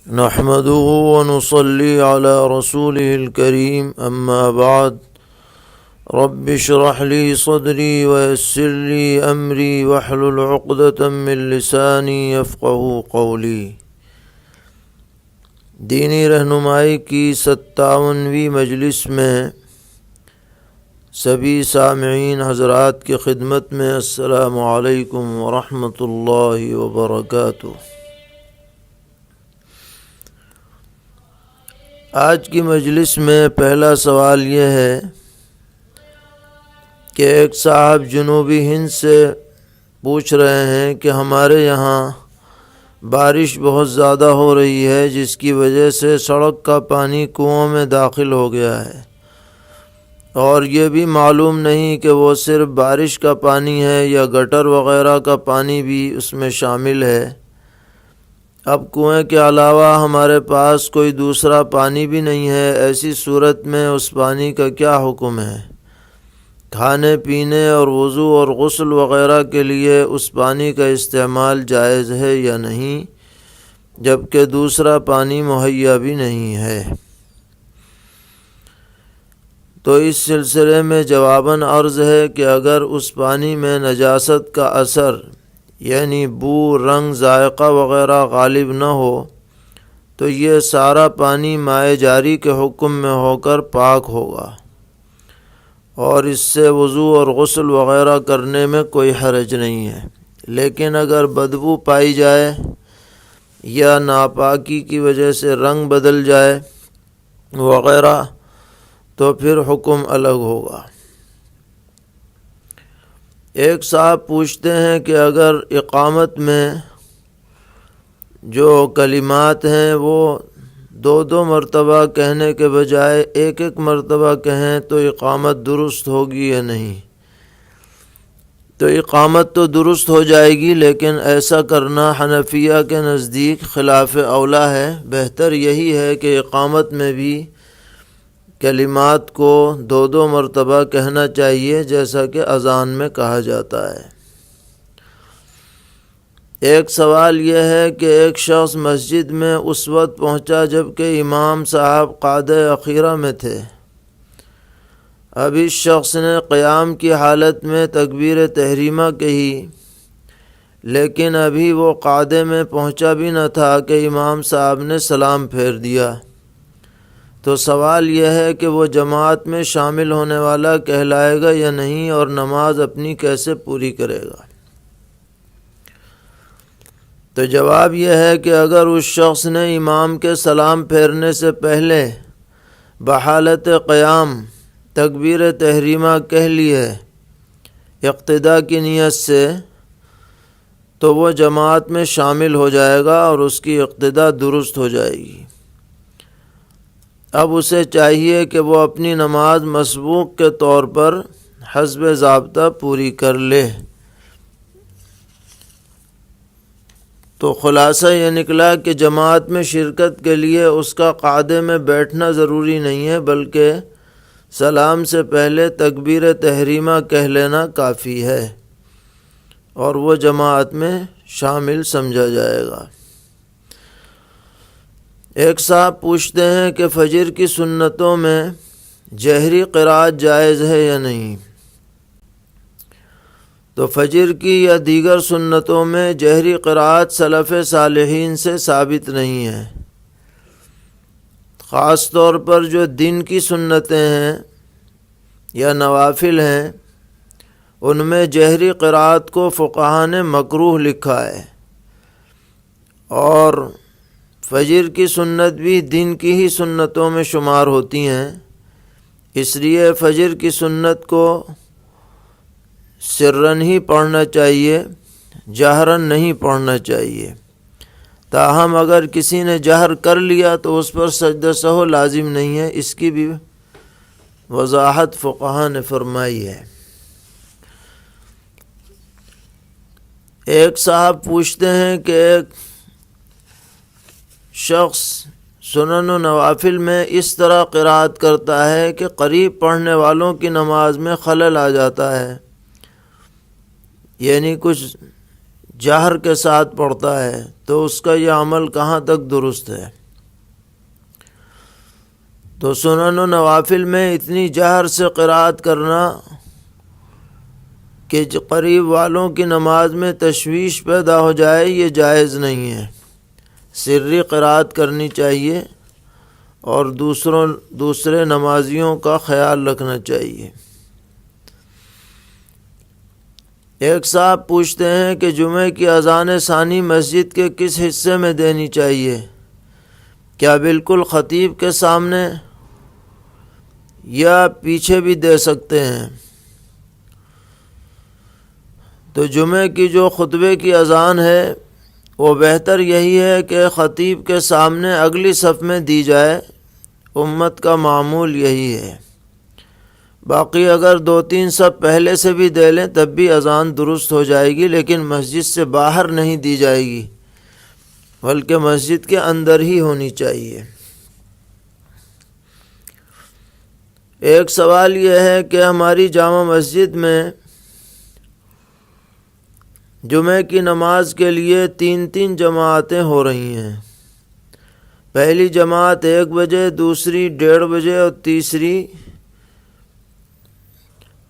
نحمده ونصلي على رسوله الكريم أما بعد رب اشرح لي صدري ويسر لي أمري واحلل عقدة من لساني يفقهوا قولي۔ دینی رہنمائی کی 57ویں مجلس میں سبھی سامعین حضرات کی خدمت میں السلام علیکم ورحمۃ اللہ وبرکاتہ۔ آج کی مجلس میں پہلا سوال یہ ہے کہ ایک صاحب جنوبی ہند سے پوچھ رہے ہیں کہ ہمارے یہاں بارش بہت زیادہ ہو رہی ہے، جس کی وجہ سے سڑک کا پانی کنوؤں میں داخل ہو گیا ہے، اور یہ بھی معلوم نہیں کہ وہ صرف بارش کا پانی ہے یا گٹر وغیرہ کا پانی بھی اس میں شامل ہے۔ اب کنویں کے علاوہ ہمارے پاس کوئی دوسرا پانی بھی نہیں ہے، ایسی صورت میں اس پانی کا کیا حکم ہے؟ کھانے پینے اور وضو اور غسل وغیرہ کے لیے اس پانی کا استعمال جائز ہے یا نہیں، جبکہ دوسرا پانی مہیا بھی نہیں ہے؟ تو اس سلسلے میں جواباً عرض ہے کہ اگر اس پانی میں نجاست کا اثر یعنی بو، رنگ، ذائقہ وغیرہ غالب نہ ہو تو یہ سارا پانی مائع جاری کے حکم میں ہو کر پاک ہوگا، اور اس سے وضو اور غسل وغیرہ کرنے میں کوئی حرج نہیں ہے۔ لیکن اگر بدبو پائی جائے یا ناپاکی کی وجہ سے رنگ بدل جائے وغیرہ تو پھر حکم الگ ہوگا۔ ایک صاحب پوچھتے ہیں کہ اگر اقامت میں جو کلمات ہیں وہ دو مرتبہ کہنے کے بجائے ایک مرتبہ کہیں تو اقامت درست ہوگی یا نہیں؟ تو اقامت تو درست ہو جائے گی، لیکن ایسا کرنا حنفیہ کے نزدیک خلاف اولیٰ ہے۔ بہتر یہی ہے کہ اقامت میں بھی کلمات کو دو مرتبہ کہنا چاہیے، جیسا کہ اذان میں کہا جاتا ہے۔ ایک سوال یہ ہے کہ ایک شخص مسجد میں اس وقت پہنچا جب کہ امام صاحب قعدہ اخیرہ میں تھے۔ اب اس شخص نے قیام کی حالت میں تکبیر تحریمہ کہی، لیکن ابھی وہ قعدے میں پہنچا بھی نہ تھا کہ امام صاحب نے سلام پھیر دیا۔ تو سوال یہ ہے کہ وہ جماعت میں شامل ہونے والا کہلائے گا یا نہیں، اور نماز اپنی کیسے پوری کرے گا؟ تو جواب یہ ہے کہ اگر اس شخص نے امام کے سلام پھیرنے سے پہلے بحالت قیام تکبیر تحریمہ کہہ لی ہے اقتداء کی نیت سے، تو وہ جماعت میں شامل ہو جائے گا اور اس کی اقتداء درست ہو جائے گی۔ اب اسے چاہیے کہ وہ اپنی نماز مسبوق کے طور پر حسب ضابطہ پوری کر لے۔ تو خلاصہ یہ نکلا کہ جماعت میں شرکت کے لیے اس کا قعدے میں بیٹھنا ضروری نہیں ہے، بلکہ سلام سے پہلے تکبیر تحریمہ کہہ لینا کافی ہے، اور وہ جماعت میں شامل سمجھا جائے گا۔ ایک صاحب پوچھتے ہیں کہ فجر کی سنتوں میں جہری قرأت جائز ہے یا نہیں؟ تو فجر کی یا دیگر سنتوں میں جہری قرأت سلف صالحین سے ثابت نہیں ہے۔ خاص طور پر جو دن کی سنتیں ہیں یا نوافل ہیں، ان میں جہری قرأت کو فقہا نے مکروہ لکھا ہے، اور فجر کی سنت بھی دن کی ہی سنتوں میں شمار ہوتی ہیں۔ اس لیے فجر کی سنت کو سرن ہی پڑھنا چاہیے، جہرن نہیں پڑھنا چاہیے۔ تاہم اگر کسی نے جہر کر لیا تو اس پر سجدہ سہو لازم نہیں ہے، اس کی بھی وضاحت فقہا نے فرمائی ہے۔ ایک صاحب پوچھتے ہیں کہ ایک شخص سنن و نوافل میں اس طرح قرأت کرتا ہے کہ قریب پڑھنے والوں کی نماز میں خلل آ جاتا ہے، یعنی کچھ جہر کے ساتھ پڑھتا ہے تو اس کا یہ عمل کہاں تک درست ہے؟ تو سنن و نوافل میں اتنی جہر سے قرأت کرنا کہ قریب والوں کی نماز میں تشویش پیدا ہو جائے، یہ جائز نہیں ہے۔ سری قرأت کرنی چاہیے اور دوسرے نمازیوں کا خیال رکھنا چاہیے۔ ایک صاحب پوچھتے ہیں کہ جمعہ کی اذان ثانی مسجد کے کس حصے میں دینی چاہیے؟ کیا بالکل خطیب کے سامنے یا پیچھے بھی دے سکتے ہیں؟ تو جمعہ کی جو خطبے کی اذان ہے وہ بہتر یہی ہے کہ خطیب کے سامنے اگلی صف میں دی جائے، امت کا معمول یہی ہے۔ باقی اگر 2-3 صف پہلے سے بھی دے لیں تب بھی اذان درست ہو جائے گی، لیکن مسجد سے باہر نہیں دی جائے گی بلکہ مسجد کے اندر ہی ہونی چاہیے۔ ایک سوال یہ ہے کہ ہماری جامع مسجد میں جمعہ کی نماز کے لیے 3 جماعتیں ہو رہی ہیں۔ پہلی جماعت 1 بجے، دوسری 1:30 بجے اور تیسری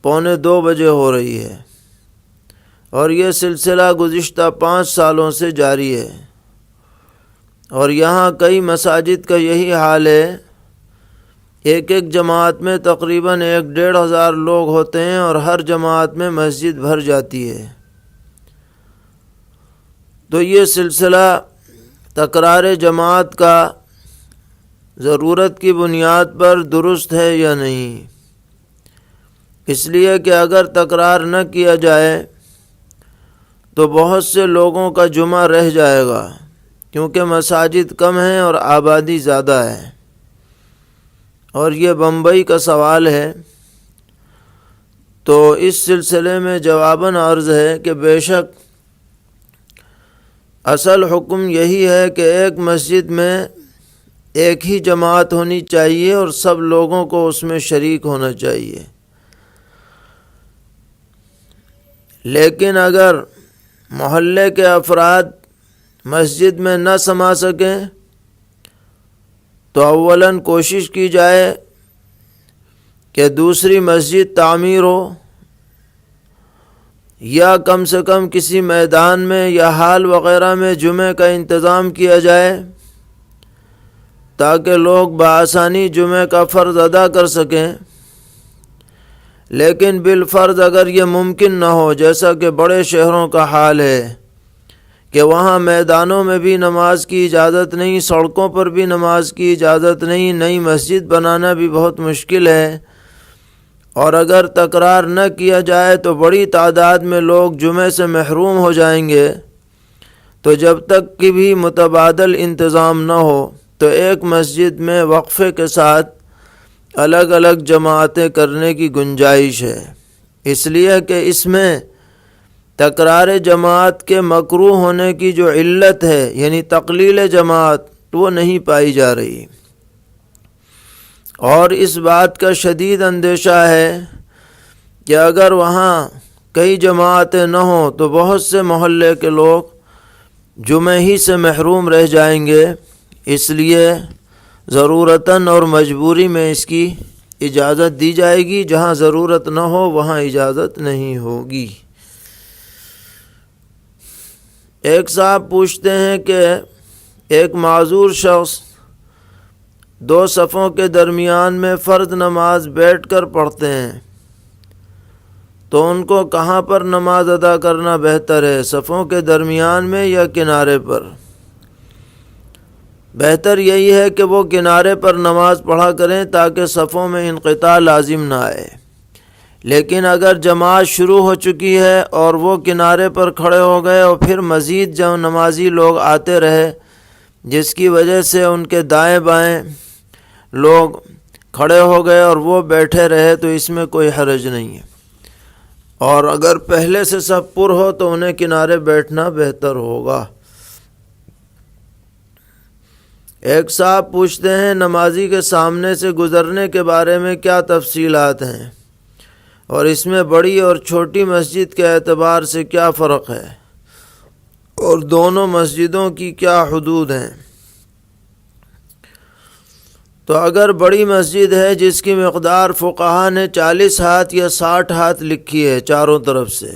1:45 بجے ہو رہی ہے، اور یہ سلسلہ گزشتہ 5 سالوں سے جاری ہے، اور یہاں کئی مساجد کا یہی حال ہے۔ ایک جماعت میں تقریباً 1-1.5 ہزار لوگ ہوتے ہیں اور ہر جماعت میں مسجد بھر جاتی ہے۔ تو یہ سلسلہ تکرار جماعت کا ضرورت کی بنیاد پر درست ہے یا نہیں؟ اس لیے کہ اگر تکرار نہ کیا جائے تو بہت سے لوگوں کا جمعہ رہ جائے گا، کیونکہ مساجد کم ہیں اور آبادی زیادہ ہے۔ اور یہ بمبئی کا سوال ہے، تو اس سلسلے میں جواباً عرض ہے کہ بے شک اصل حکم یہی ہے کہ ایک مسجد میں ایک ہی جماعت ہونی چاہیے اور سب لوگوں کو اس میں شریک ہونا چاہیے۔ لیکن اگر محلے کے افراد مسجد میں نہ سما سکیں تو اولاً کوشش کی جائے کہ دوسری مسجد تعمیر ہو، یا کم سے کم کسی میدان میں یا ہال وغیرہ میں جمعہ کا انتظام کیا جائے تاکہ لوگ بآسانی جمعہ کا فرض ادا کر سکیں۔ لیکن بالفرض اگر یہ ممکن نہ ہو، جیسا کہ بڑے شہروں کا حال ہے کہ وہاں میدانوں میں بھی نماز کی اجازت نہیں، سڑکوں پر بھی نماز کی اجازت نہیں، نئی مسجد بنانا بھی بہت مشکل ہے، اور اگر تکرار نہ کیا جائے تو بڑی تعداد میں لوگ جمعے سے محروم ہو جائیں گے، تو جب تک کہ بھی متبادل انتظام نہ ہو تو ایک مسجد میں وقفے کے ساتھ الگ الگ جماعتیں کرنے کی گنجائش ہے۔ اس لیے کہ اس میں تکرار جماعت کے مکروہ ہونے کی جو علت ہے، یعنی تقلیل جماعت، وہ نہیں پائی جا رہی، اور اس بات کا شدید اندیشہ ہے کہ اگر وہاں کئی جماعتیں نہ ہوں تو بہت سے محلے کے لوگ جمعہ ہی سے محروم رہ جائیں گے۔ اس لیے ضرورتاً اور مجبوری میں اس کی اجازت دی جائے گی، جہاں ضرورت نہ ہو وہاں اجازت نہیں ہوگی۔ ایک صاحب پوچھتے ہیں کہ ایک معذور شخص 2 صفوں کے درمیان میں فرض نماز بیٹھ کر پڑھتے ہیں، تو ان کو کہاں پر نماز ادا کرنا بہتر ہے، صفوں کے درمیان میں یا کنارے پر؟ بہتر یہی ہے کہ وہ کنارے پر نماز پڑھا کریں تاکہ صفوں میں انقطاع لازم نہ آئے۔ لیکن اگر جماعت شروع ہو چکی ہے اور وہ کنارے پر کھڑے ہو گئے اور پھر مزید جو نمازی لوگ آتے رہے، جس کی وجہ سے ان کے دائیں بائیں لوگ کھڑے ہو گئے اور وہ بیٹھے رہے، تو اس میں کوئی حرج نہیں ہے، اور اگر پہلے سے سب پر ہو تو انہیں کنارے بیٹھنا بہتر ہوگا۔ ایک صاحب پوچھتے ہیں نمازی کے سامنے سے گزرنے کے بارے میں کیا تفصیلات ہیں، اور اس میں بڑی اور چھوٹی مسجد کے اعتبار سے کیا فرق ہے؟ اور دونوں مسجدوں کی کیا حدود ہیں؟ تو اگر بڑی مسجد ہے جس کی مقدار فقہا نے 40 ہاتھ یا 60 ہاتھ لکھی ہے چاروں طرف سے،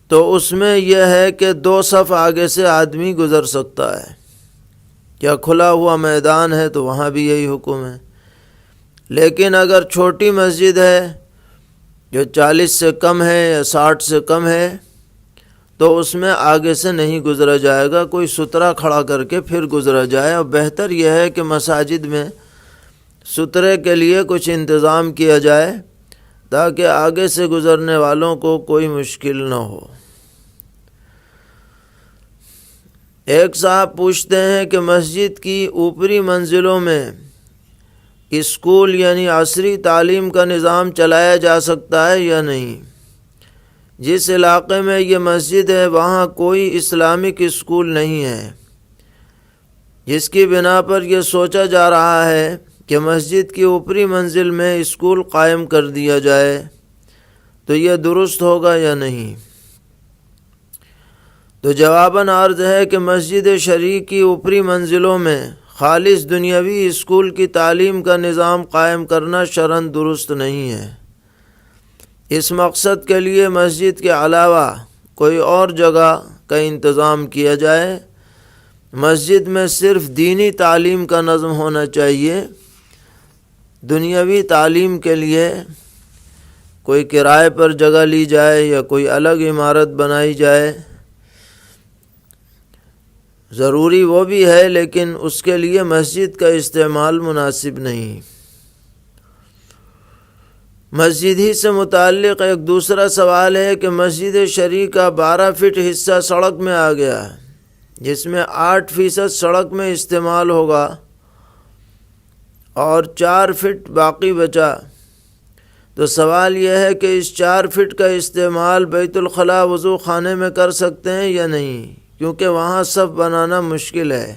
تو اس میں یہ ہے کہ 2 صف آگے سے آدمی گزر سکتا ہے۔ کیا کھلا ہوا میدان ہے تو وہاں بھی یہی حکم ہے۔ لیکن اگر چھوٹی مسجد ہے جو 40 سے کم ہے یا 60 سے کم ہے تو اس میں آگے سے نہیں گزرا جائے گا، کوئی سترہ کھڑا کر کے پھر گزرا جائے۔ اور بہتر یہ ہے کہ مساجد میں سترے کے لیے کچھ انتظام کیا جائے تاکہ آگے سے گزرنے والوں کو کوئی مشکل نہ ہو۔ ایک صاحب پوچھتے ہیں کہ مسجد کی اوپری منزلوں میں اسکول یعنی عصری تعلیم کا نظام چلایا جا سکتا ہے یا نہیں؟ جس علاقے میں یہ مسجد ہے وہاں کوئی اسلامک اسکول نہیں ہے، جس کی بنا پر یہ سوچا جا رہا ہے کہ مسجد کی اوپری منزل میں اسکول قائم کر دیا جائے، تو یہ درست ہوگا یا نہیں؟ تو جواباً عرض ہے کہ مسجد شرعی کی اوپری منزلوں میں خالص دنیاوی اسکول کی تعلیم کا نظام قائم کرنا شرعاً درست نہیں ہے۔ اس مقصد کے لیے مسجد کے علاوہ کوئی اور جگہ کا انتظام کیا جائے۔ مسجد میں صرف دینی تعلیم کا نظم ہونا چاہیے، دنیاوی تعلیم کے لیے کوئی کرائے پر جگہ لی جائے یا کوئی الگ عمارت بنائی جائے، ضروری وہ بھی ہے لیکن اس کے لیے مسجد کا استعمال مناسب نہیں۔ مسجد ہی سے متعلق ایک دوسرا سوال ہے کہ مسجد شرعی کا 12 فٹ حصہ سڑک میں آ گیا ہے، جس میں 8% سڑک میں استعمال ہوگا اور 4 فٹ باقی بچا۔ تو سوال یہ ہے کہ اس 4 فٹ کا استعمال بیت الخلاء وضو خانے میں کر سکتے ہیں یا نہیں، کیونکہ وہاں صف بنانا مشکل ہے۔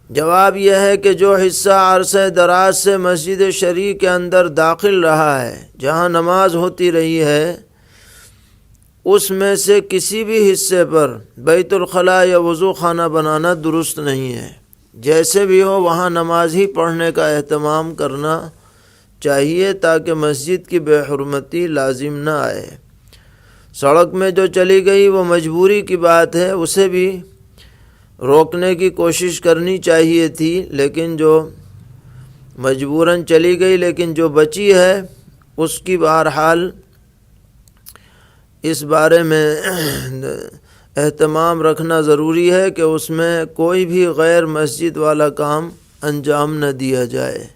جواب یہ ہے کہ جو حصہ عرصہ دراز سے مسجد شرعی کے اندر داخل رہا ہے، جہاں نماز ہوتی رہی ہے، اس میں سے کسی بھی حصے پر بیت الخلاء یا وضو خانہ بنانا درست نہیں ہے۔ جیسے بھی ہو وہاں نماز ہی پڑھنے کا اہتمام کرنا چاہیے تاکہ مسجد کی بے حرمتی لازم نہ آئے۔ سڑک میں جو چلی گئی وہ مجبوری کی بات ہے، اسے بھی روکنے کی کوشش کرنی چاہیے تھی، لیکن جو مجبوراً چلی گئی، لیکن جو بچی ہے اس کی بہرحال اس بارے میں اہتمام رکھنا ضروری ہے کہ اس میں کوئی بھی غیر مسجد والا کام انجام نہ دیا جائے۔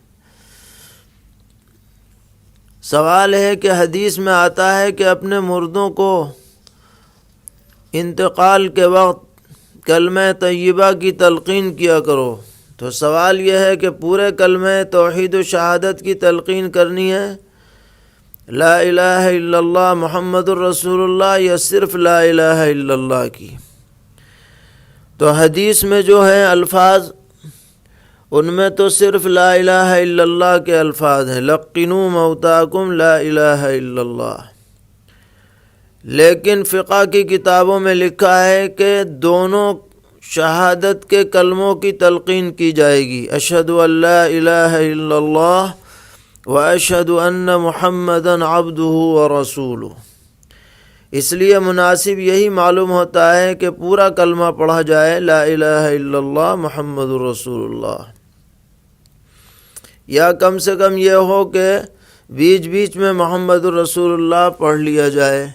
سوال ہے کہ حدیث میں آتا ہے کہ اپنے مردوں کو انتقال کے وقت کلمہ طیبہ کی تلقین کیا کرو، تو سوال یہ ہے کہ پورے کلمہ توحید و شہادت کی تلقین کرنی ہے، لا الہ الا اللہ محمد الرسول اللہ، یا صرف لا الہ الا اللہ کی؟ تو حدیث میں جو ہے الفاظ، ان میں تو صرف لا الہ الا اللہ کے الفاظ ہیں، لقنوا موتاکم لا الہ الا اللہ۔ لیکن فقہ کی کتابوں میں لکھا ہے کہ دونوں شہادت کے کلموں کی تلقین کی جائے گی، اشہد ان لا الہ الا اللہ و اشہد ان محمدا عبدہ و رسولہ۔ اس لیے مناسب یہی معلوم ہوتا ہے کہ پورا کلمہ پڑھا جائے، لا الہ الا اللہ محمد رسول اللہ، یا کم سے کم یہ ہو کہ بیچ بیچ میں محمد رسول اللہ پڑھ لیا جائے،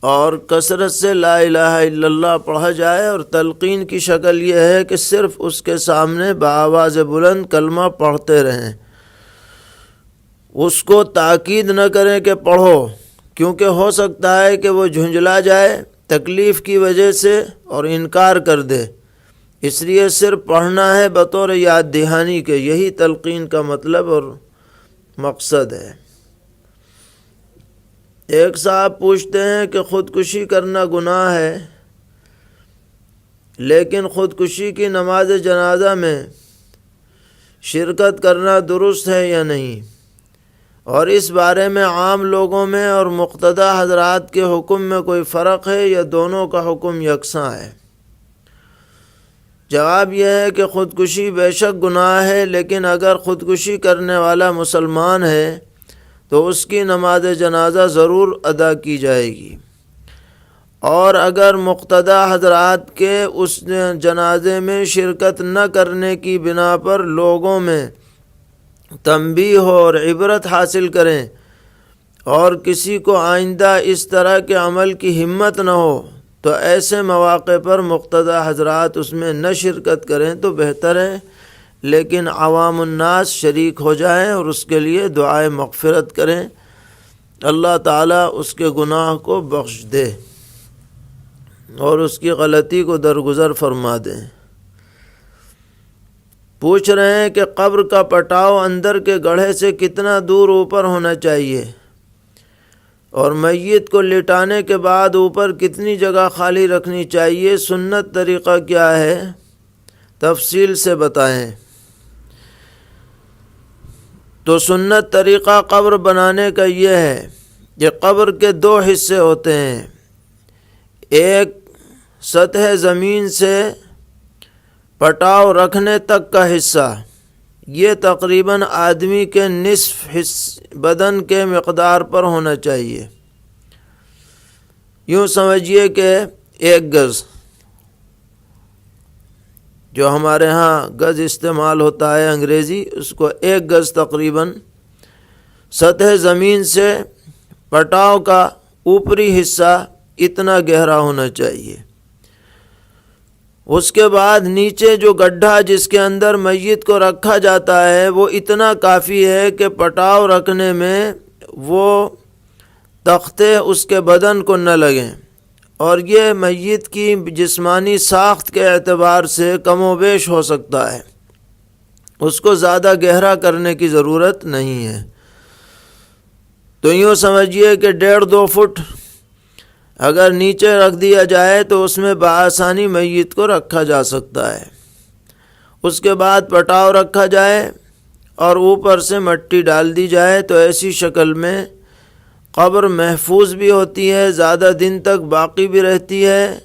اور کثرت سے لا الہ الا اللہ پڑھا جائے، اور تلقین کی شکل یہ ہے کہ صرف اس کے سامنے بآواز بلند کلمہ پڑھتے رہیں، اس کو تاکید نہ کریں کہ پڑھو، کیونکہ ہو سکتا ہے کہ وہ جھنجلا جائے تکلیف کی وجہ سے اور انکار کر دے، اس لیے صرف پڑھنا ہے بطور یاد دہانی کے، یہی تلقین کا مطلب اور مقصد ہے۔ ایک صاحب پوچھتے ہیں کہ خودکشی کرنا گناہ ہے، لیکن خودکشی کی نماز جنازہ میں شرکت کرنا درست ہے یا نہیں؟ اور اس بارے میں عام لوگوں میں اور مقتدی حضرات کے حکم میں کوئی فرق ہے یا دونوں کا حکم یکساں ہے؟ جواب یہ ہے کہ خودکشی بے شک گناہ ہے، لیکن اگر خودکشی کرنے والا مسلمان ہے تو اس کی نماز جنازہ ضرور ادا کی جائے گی، اور اگر مقتدی حضرات کے اس جنازے میں شرکت نہ کرنے کی بنا پر لوگوں میں تنبیہ ہو اور عبرت حاصل کریں اور کسی کو آئندہ اس طرح کے عمل کی ہمت نہ ہو تو ایسے مواقع پر مقتدی حضرات اس میں نہ شرکت کریں تو بہتر ہے، لیکن عوام الناس شریک ہو جائیں اور اس کے لیے دعائے مغفرت کریں، اللہ تعالیٰ اس کے گناہ کو بخش دے اور اس کی غلطی کو درگزر فرما دیں۔ پوچھ رہے ہیں کہ قبر کا پٹاؤ اندر کے گڑھے سے کتنا دور اوپر ہونا چاہیے، اور میت کو لٹانے کے بعد اوپر کتنی جگہ خالی رکھنی چاہیے، سنت طریقہ کیا ہے، تفصیل سے بتائیں۔ تو سنت طریقہ قبر بنانے کا یہ ہے کہ قبر کے دو حصے ہوتے ہیں، ایک سطح زمین سے پٹاؤ رکھنے تک کا حصہ، یہ تقریباً آدمی کے نصف بدن کے مقدار پر ہونا چاہیے، یوں سمجھیے کہ 1 گز، جو ہمارے ہاں گز استعمال ہوتا ہے انگریزی، اس کو 1 گز تقریباً سطح زمین سے پٹاؤ کا اوپری حصہ اتنا گہرا ہونا چاہیے۔ اس کے بعد نیچے جو گڈھا جس کے اندر میت کو رکھا جاتا ہے وہ اتنا کافی ہے کہ پٹاؤ رکھنے میں وہ تختے اس کے بدن کو نہ لگیں، اور یہ میت کی جسمانی ساخت کے اعتبار سے کم و بیش ہو سکتا ہے، اس کو زیادہ گہرا کرنے کی ضرورت نہیں ہے۔ تو یوں سمجھیے کہ 1.5-2 فٹ اگر نیچے رکھ دیا جائے تو اس میں بآسانی میت کو رکھا جا سکتا ہے۔ اس کے بعد پٹاؤ رکھا جائے اور اوپر سے مٹی ڈال دی جائے تو ایسی شکل میں قبر محفوظ بھی ہوتی ہے، زیادہ دن تک باقی بھی رہتی ہے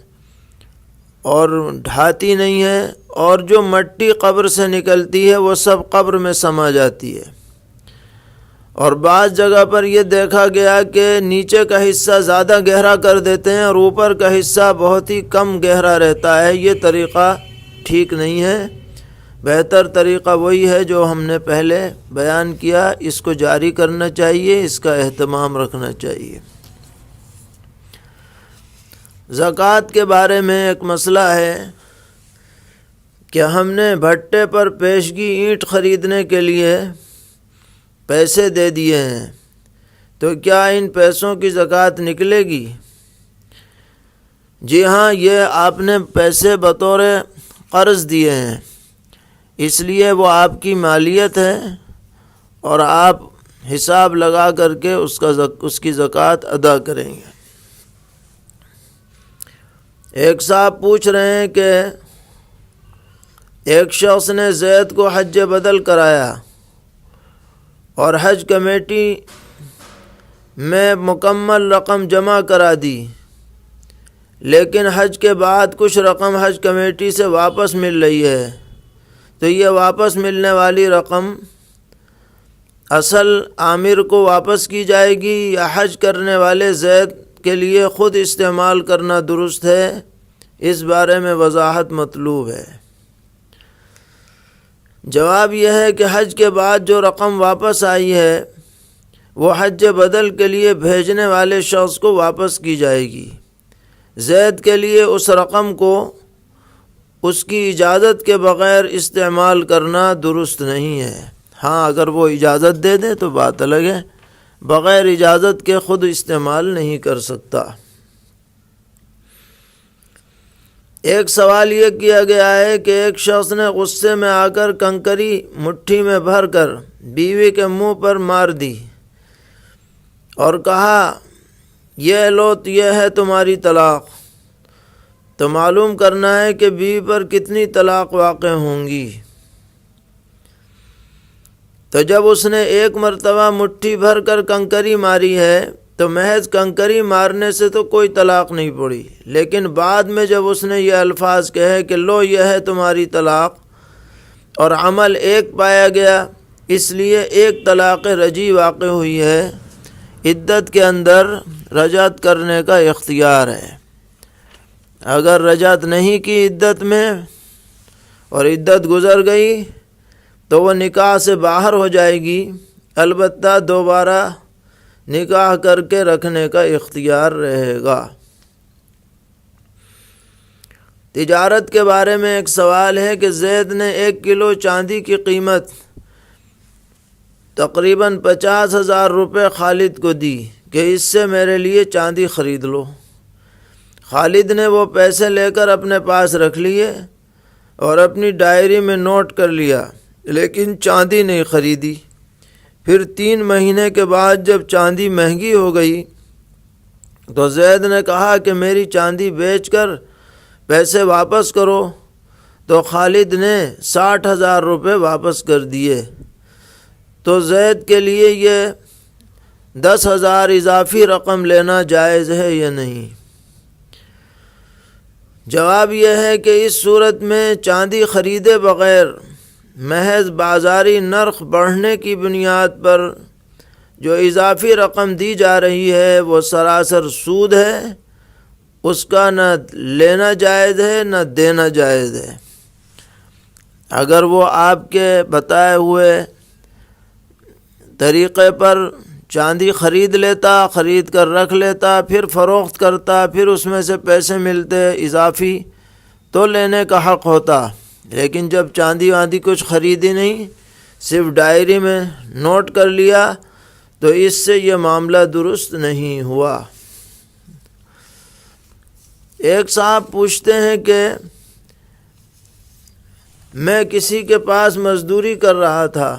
اور ڈھاتی نہیں ہے، اور جو مٹی قبر سے نکلتی ہے وہ سب قبر میں سما جاتی ہے۔ اور بعض جگہ پر یہ دیکھا گیا کہ نیچے کا حصہ زیادہ گہرا کر دیتے ہیں اور اوپر کا حصہ بہت ہی کم گہرا رہتا ہے، یہ طریقہ ٹھیک نہیں ہے۔ بہتر طریقہ وہی ہے جو ہم نے پہلے بیان کیا، اس کو جاری کرنا چاہیے، اس کا اہتمام رکھنا چاہیے۔ زکوٰۃ کے بارے میں ایک مسئلہ ہے کہ ہم نے بھٹے پر پیشگی اینٹ خریدنے کے لیے پیسے دے دیے ہیں، تو کیا ان پیسوں کی زکوٰۃ نکلے گی؟ جی ہاں، یہ آپ نے پیسے بطور قرض دیے ہیں، اس لیے وہ آپ کی مالیت ہے اور آپ حساب لگا کر کے اس کی زکوٰۃ ادا کریں گے۔ ایک صاحب پوچھ رہے ہیں کہ ایک شخص نے زید کو حج بدل کرایا اور حج کمیٹی میں مکمل رقم جمع کرا دی، لیکن حج کے بعد کچھ رقم حج کمیٹی سے واپس مل رہی ہے، تو یہ واپس ملنے والی رقم اصل عامر کو واپس کی جائے گی یا حج کرنے والے زید کے لیے خود استعمال کرنا درست ہے؟ اس بارے میں وضاحت مطلوب ہے۔ جواب یہ ہے کہ حج کے بعد جو رقم واپس آئی ہے وہ حج بدل کے لیے بھیجنے والے شخص کو واپس کی جائے گی۔ زید کے لیے اس رقم کو اس کی اجازت کے بغیر استعمال کرنا درست نہیں ہے۔ ہاں، اگر وہ اجازت دے دے تو بات الگ ہے، بغیر اجازت کے خود استعمال نہیں کر سکتا۔ ایک سوال یہ کیا گیا ہے کہ ایک شخص نے غصے میں آ کر کنکری مٹھی میں بھر کر بیوی کے منہ پر مار دی اور کہا، یہ لو، یہ ہے تمہاری طلاق۔ تو معلوم کرنا ہے کہ بیوی پر کتنی طلاق واقع ہوں گی۔ تو جب اس نے ایک مرتبہ مٹھی بھر کر کنکری ماری ہے تو محض کنکری مارنے سے تو کوئی طلاق نہیں پڑی، لیکن بعد میں جب اس نے یہ الفاظ کہے کہ لو یہ ہے تمہاری طلاق، اور عمل ایک پایا گیا، اس لیے ایک طلاق رجعی واقع ہوئی ہے۔ عدت کے اندر رجعت کرنے کا اختیار ہے۔ اگر رجعت نہیں کی عدت میں اور عدت گزر گئی تو وہ نکاح سے باہر ہو جائے گی، البتہ دوبارہ نکاح کر کے رکھنے کا اختیار رہے گا۔ تجارت کے بارے میں ایک سوال ہے کہ زید نے 1 کلو چاندی کی قیمت تقریباً 50,000 روپے خالد کو دی کہ اس سے میرے لیے چاندی خرید لو۔ خالد نے وہ پیسے لے کر اپنے پاس رکھ لیے اور اپنی ڈائری میں نوٹ کر لیا، لیکن چاندی نہیں خریدی۔ پھر 3 مہینے کے بعد جب چاندی مہنگی ہو گئی تو زید نے کہا کہ میری چاندی بیچ کر پیسے واپس کرو، تو خالد نے 60,000 روپے واپس کر دیے۔ تو زید کے لیے یہ 10,000 اضافی رقم لینا جائز ہے یا نہیں؟ جواب یہ ہے کہ اس صورت میں چاندی خریدے بغیر محض بازاری نرخ بڑھنے کی بنیاد پر جو اضافی رقم دی جا رہی ہے وہ سراسر سود ہے، اس کا نہ لینا جائز ہے نہ دینا جائز ہے۔ اگر وہ آپ کے بتائے ہوئے طریقے پر چاندی خرید لیتا، خرید کر رکھ لیتا، پھر فروخت کرتا، پھر اس میں سے پیسے ملتے اضافی، تو لینے کا حق ہوتا، لیکن جب چاندی واندی کچھ خریدی نہیں، صرف ڈائری میں نوٹ کر لیا، تو اس سے یہ معاملہ درست نہیں ہوا۔ ایک صاحب پوچھتے ہیں کہ میں کسی کے پاس مزدوری کر رہا تھا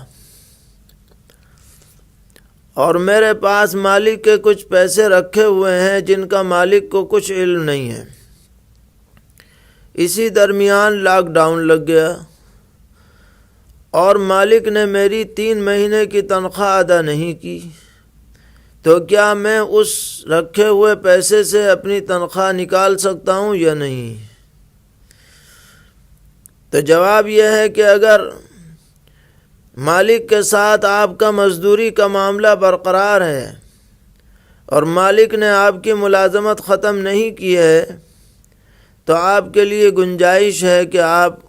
اور میرے پاس مالک کے کچھ پیسے رکھے ہوئے ہیں جن کا مالک کو کچھ علم نہیں ہے۔ اسی درمیان لاک ڈاؤن لگ گیا اور مالک نے میری 3 مہینے کی تنخواہ ادا نہیں کی، تو کیا میں اس رکھے ہوئے پیسے سے اپنی تنخواہ نکال سکتا ہوں یا نہیں؟ تو جواب یہ ہے کہ اگر مالک کے ساتھ آپ کا مزدوری کا معاملہ برقرار ہے اور مالک نے آپ کی ملازمت ختم نہیں کی ہے، تو آپ کے لیے گنجائش ہے کہ آپ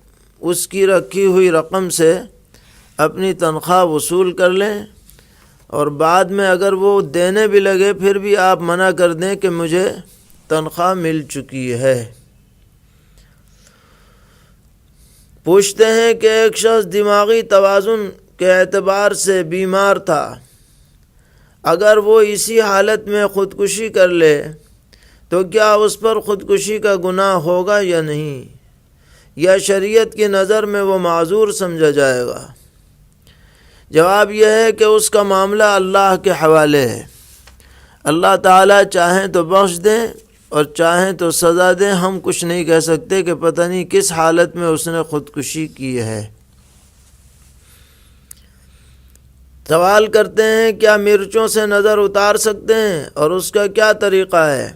اس کی رکھی ہوئی رقم سے اپنی تنخواہ وصول کر لیں، اور بعد میں اگر وہ دینے بھی لگے پھر بھی آپ منع کر دیں کہ مجھے تنخواہ مل چکی ہے۔ پوچھتے ہیں کہ ایک شخص دماغی توازن کے اعتبار سے بیمار تھا، اگر وہ اسی حالت میں خودکشی کر لے تو کیا اس پر خودکشی کا گناہ ہوگا یا نہیں، یا شریعت کی نظر میں وہ معذور سمجھا جائے گا؟ جواب یہ ہے کہ اس کا معاملہ اللہ کے حوالے ہے۔ اللہ تعالیٰ چاہیں تو بخش دیں اور چاہیں تو سزا دیں، ہم کچھ نہیں کہہ سکتے کہ پتہ نہیں کس حالت میں اس نے خودکشی کی ہے۔ سوال کرتے ہیں کیا مرچوں سے نظر اتار سکتے ہیں اور اس کا کیا طریقہ ہے؟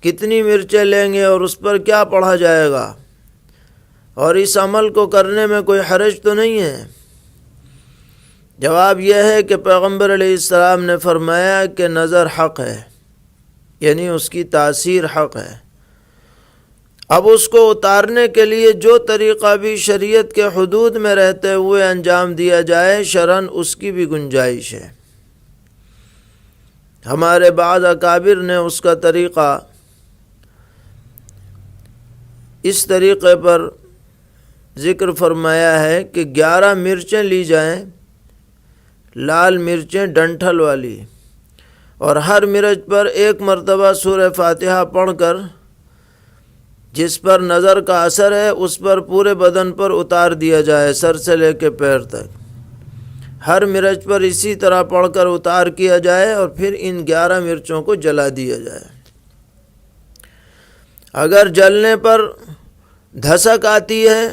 کتنی مرچیں لیں گے اور اس پر کیا پڑھا جائے گا؟ اور اس عمل کو کرنے میں کوئی حرج تو نہیں ہے؟ جواب یہ ہے کہ پیغمبر علیہ السلام نے فرمایا کہ نظر حق ہے، یعنی اس کی تاثیر حق ہے۔ اب اس کو اتارنے کے لیے جو طریقہ بھی شریعت کے حدود میں رہتے ہوئے انجام دیا جائے، شرعاً اس کی بھی گنجائش ہے۔ ہمارے بعض اکابر نے اس کا طریقہ اس طریقے پر ذکر فرمایا ہے کہ 11 مرچیں لی جائیں، لال مرچیں ڈنٹھل والی، اور ہر مرچ پر 1 مرتبہ سورہ فاتحہ پڑھ کر جس پر نظر کا اثر ہے اس پر پورے بدن پر اتار دیا جائے، سر سے لے کے پیر تک۔ ہر مرچ پر اسی طرح پڑھ کر اتار کیا جائے اور پھر ان 11 مرچوں کو جلا دیا جائے۔ اگر جلنے پر دھسک آتی ہے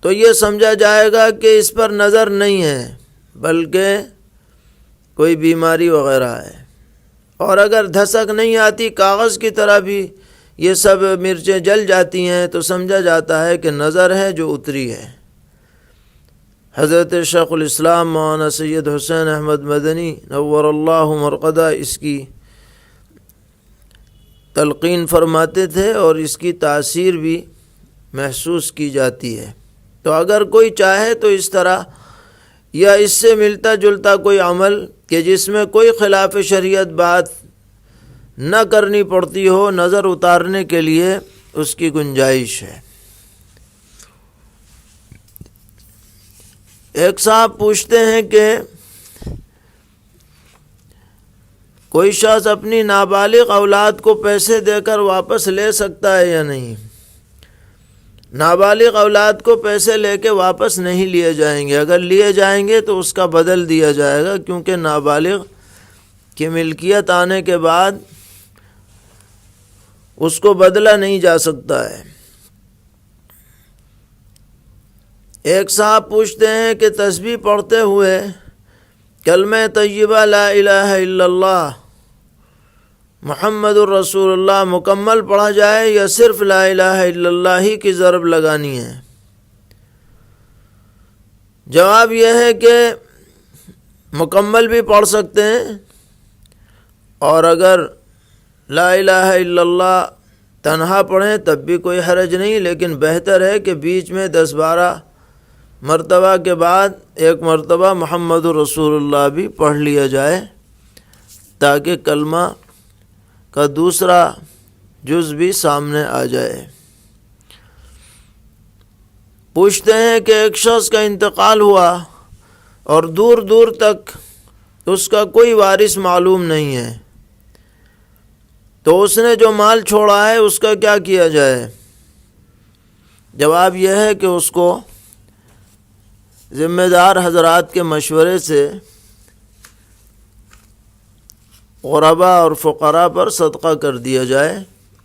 تو یہ سمجھا جائے گا کہ اس پر نظر نہیں ہے بلکہ کوئی بیماری وغیرہ ہے۔ اور اگر دھسک نہیں آتی، کاغذ کی طرح بھی یہ سب مرچیں جل جاتی ہیں، تو سمجھا جاتا ہے کہ نظر ہے جو اتری ہے۔ حضرت شیخ الاسلام مولانا سید حسین احمد مدنی نور اللہ مرقدہ اس کی تلقین فرماتے تھے اور اس کی تاثیر بھی محسوس کی جاتی ہے۔ تو اگر کوئی چاہے تو اس طرح یا اس سے ملتا جلتا کوئی عمل کہ جس میں کوئی خلاف شریعت بات نہ کرنی پڑتی ہو، نظر اتارنے کے لیے اس کی گنجائش ہے۔ ایک صاحب پوچھتے ہیں کہ کوئی شخص اپنی نابالغ اولاد کو پیسے دے کر واپس لے سکتا ہے یا نہیں؟ نابالغ اولاد کو پیسے لے کے واپس نہیں لیے جائیں گے۔ اگر لیے جائیں گے تو اس کا بدل دیا جائے گا، کیونکہ نابالغ کی ملکیت آنے کے بعد اس کو بدلا نہیں جا سکتا ہے۔ ایک صاحب پوچھتے ہیں کہ تسبیح پڑھتے ہوئے کلمہ طیبہ لا الہ الا اللہ محمد الرسول اللہ مکمل پڑھا جائے یا صرف لا الہ الا اللہ ہی کی ضرب لگانی ہے؟ جواب یہ ہے کہ مکمل بھی پڑھ سکتے ہیں، اور اگر لا الہ الا اللہ تنہا پڑھیں تب بھی کوئی حرج نہیں، لیکن بہتر ہے کہ بیچ میں 10-12 مرتبہ کے بعد ایک مرتبہ محمد الرسول اللہ بھی پڑھ لیا جائے، تاکہ کلمہ کا دوسرا جز بھی سامنے آ جائے۔ پوچھتے ہیں کہ ایک شخص کا انتقال ہوا اور دور دور تک اس کا کوئی وارث معلوم نہیں ہے، تو اس نے جو مال چھوڑا ہے اس کا کیا کیا جائے؟ جواب یہ ہے کہ اس کو ذمہ دار حضرات کے مشورے سے غربا اور فقراء پر صدقہ کر دیا جائے،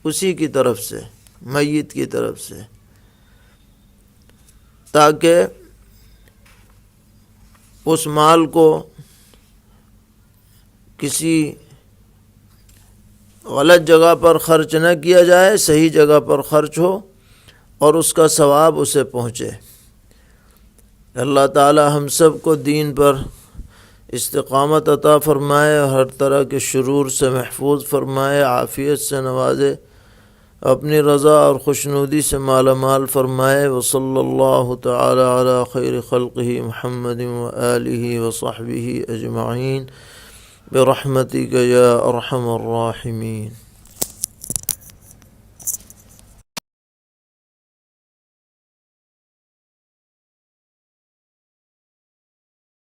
اسی کی طرف سے، میت کی طرف سے، تاکہ اس مال کو کسی غلط جگہ پر خرچ نہ کیا جائے، صحیح جگہ پر خرچ ہو اور اس کا ثواب اسے پہنچے۔ اللہ تعالی ہم سب کو دین پر استقامت عطا فرمائے، ہر طرح کے شرور سے محفوظ فرمائے، عافیت سے نوازے، اپنی رضا اور خوشنودی سے مالا مال فرمائے۔ وصلی اللہ تعالی علی خیر خلقہ محمد وآلہ وصحبہ اجمعین برحمتک یا ارحم الراحمین۔